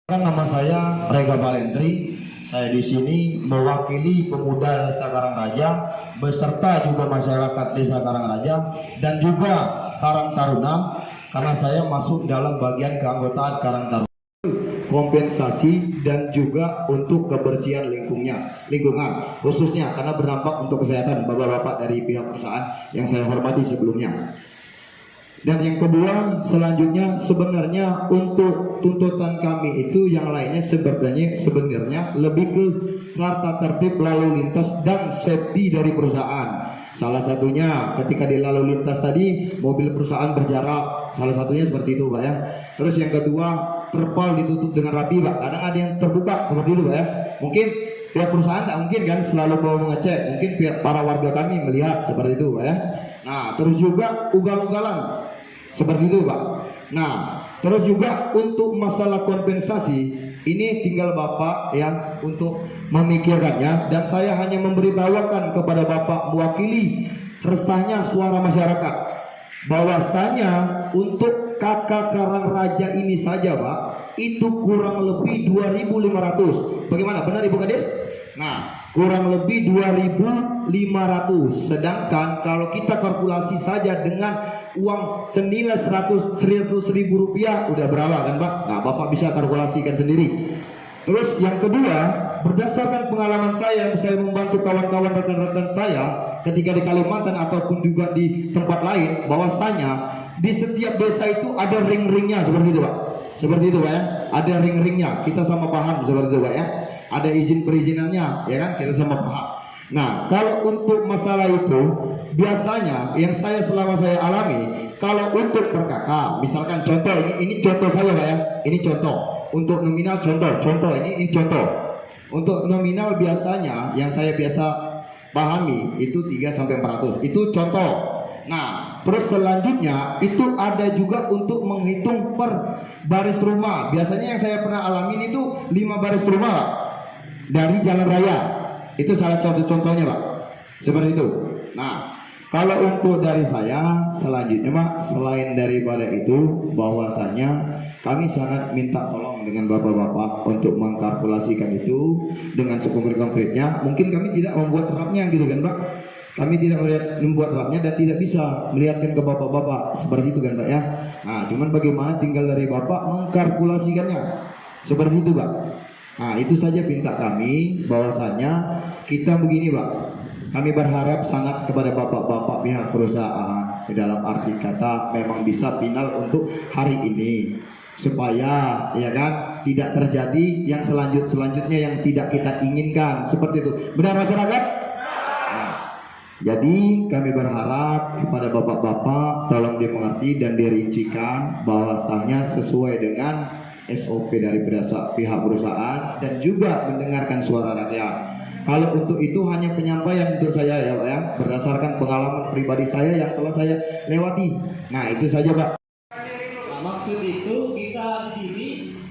Nama saya Rega Valentri. Saya di sini mewakili pemuda Desa Karangraja beserta juga masyarakat Desa Karangraja dan juga Karang Taruna, karena saya masuk dalam bagian keanggotaan Karang Taruna. Kompensasi dan juga untuk kebersihan lingkungan khususnya karena berdampak untuk kesehatan bapak-bapak dari pihak perusahaan yang saya hormati sebelumnya. Dan yang kedua, selanjutnya sebenarnya untuk tuntutan kami itu yang lainnya sebenarnya lebih ke tata tertib lalu lintas dan safety dari perusahaan. Salah satunya ketika di lalu lintas tadi mobil perusahaan berjarak, salah satunya seperti itu Pak ya. Terus yang kedua, terpal ditutup dengan rapi Pak. Kadang ada yang terbuka seperti itu Pak ya. Mungkin pihak perusahaan tak mungkin kan selalu mau mengecek, mungkin pihak para warga kami melihat seperti itu Pak ya. Nah terus juga ugal-ugalan seperti itu Pak. Nah terus juga untuk masalah kompensasi ini tinggal Bapak ya untuk memikirkannya, dan saya hanya memberitahukan kepada Bapak mewakili resahnya suara masyarakat bahwasanya untuk kakak Karangraja ini saja Pak itu kurang lebih 2.500. Bagaimana, benar Ibu Kades? Nah kurang lebih 2.500, sedangkan kalau kita kalkulasi saja dengan uang senilai 100.000 rupiah udah berapa kan Pak? Nah Bapak bisa kalkulasikan sendiri. Terus yang kedua, berdasarkan pengalaman saya membantu kawan-kawan rekan-rekan saya ketika di Kalimantan ataupun juga di tempat lain, bahwasanya di setiap desa itu ada ring-ringnya seperti itu Pak. Seperti itu Pak ya, ada ring-ringnya, kita sama paham seperti itu Pak ya. Ada izin perizinannya ya kan, kita sama paham. Nah kalau untuk masalah itu biasanya yang selama saya alami, kalau untuk per kakak misalkan contoh ini contoh saya Pak ya, ini contoh untuk nominal, contoh ini contoh untuk nominal biasanya yang saya biasa pahami itu 3-400, itu contoh. Nah terus selanjutnya itu ada juga untuk menghitung per baris rumah. Biasanya yang saya pernah alami itu 5 baris rumah Pak, dari jalan raya. Itu salah contohnya Pak, seperti itu. Nah kalau untuk dari saya selanjutnya Pak, selain daripada itu, bahwasanya kami sangat minta tolong dengan bapak-bapak untuk mengkalkulasikan itu dengan sekonkret-konkretnya. Mungkin kami tidak membuat rapnya gitu kan Pak, kami tidak membuat rapnya dan tidak bisa melihatkan ke bapak-bapak seperti itu kan Pak ya. Nah cuman bagaimana tinggal dari bapak mengkalkulasikannya seperti itu Pak. Nah itu saja minta kami, bahwasanya kita begini Pak, kami berharap sangat kepada bapak-bapak pihak perusahaan dalam arti kata memang bisa final untuk hari ini, supaya ya kan tidak terjadi yang selanjutnya yang tidak kita inginkan seperti itu. Benar masyarakat? Nah, jadi kami berharap kepada bapak-bapak tolong dimengerti dan dirincikan bahwasanya sesuai dengan SOP dari pihak perusahaan dan juga mendengarkan suara rakyat. Kalau untuk itu hanya penyampaian untuk saya ya Pak ya, berdasarkan pengalaman pribadi saya yang telah saya lewati. Nah itu saja Pak. Nah, maksud itu kita di sini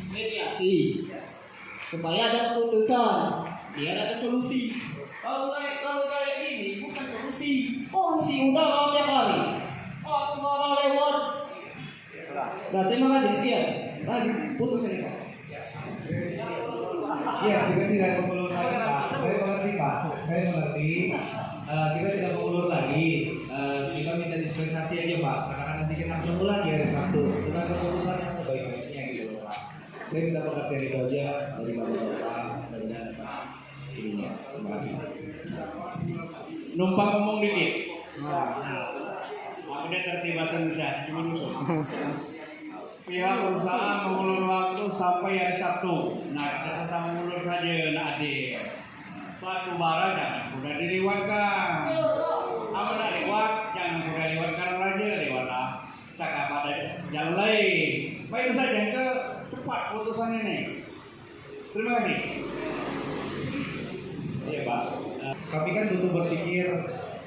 mediasi supaya ada keputusan, biar ada solusi. Kalau kayak ini bukan solusi. Oh si udah kalau tiap hari. Oh aku marah lewat. Nah terima kasih sekian. Lagi putus ini Pak. Ya, kita tidak mengulur lagi Pak. Saya mengerti Pak. Saya mengerti. Kita tidak mengulur lagi. Kita minta dispensasi aja Pak. Karena nanti kita ketemu lagi hari Sabtu dengan keputusan yang sebaik-baiknya gitu Pak. Saya minta pengertian itu aja dari bapak-bapak dan Pak. Ininya. Terima kasih. Numpang ngomong dikit. Aku udah tertiba bahasa Indonesia, cuma musuh. Pihak perusahaan mengulur waktu sampai hari Sabtu. Nah, kita sama mengulur saja, nak adil. Batu bara jangan sudah dilewatkan. Aman dah lewat, jangan sudah lewatkan aja, lewatlah. Cakap pada jalan lain. Baik saja ke cepat putusan ini. Terima kasih. Iya Pak. Kami kan butuh berpikir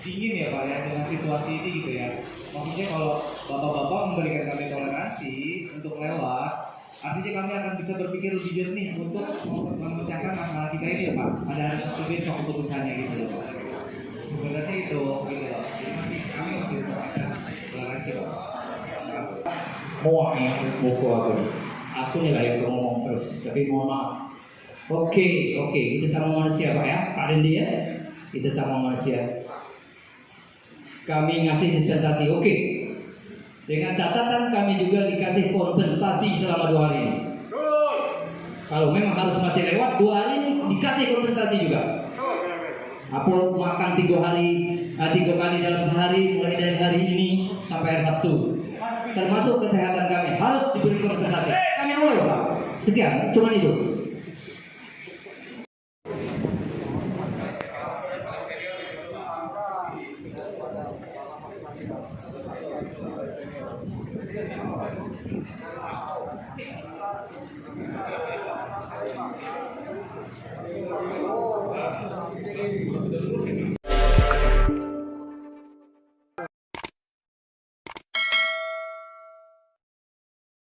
dingin ya Pak ya dengan situasi ini gitu ya. Maksudnya kalau bapak-bapak memberikan kami toleransi untuk lewat, artinya kami akan bisa berpikir lebih jernih untuk memecahkan masalah kita ini ya Pak. Ada hari Sabtu besok keputusannya gitu loh Pak. Sebenarnya itu gitu loh. Jadi kami masih berpikir toleransi Pak. Muak ya buku aku. Aku nih lah yang ngomong terus. tapi mohon maaf. Oke, kita sama manusia Pak ya, Pak Dendi ya, kita sama manusia. Kami ngasih dispensasi, oke. Dengan catatan kami juga dikasih kompensasi selama 2 hari ini. Kalau memang harus masih lewat 2 hari ini dikasih kompensasi juga. Apa makan 3 kali dalam sehari mulai dari hari ini sampai hari Sabtu. Termasuk kesehatan kami harus diberi kompensasi. Kami awal Pak. Sekian, cuma itu.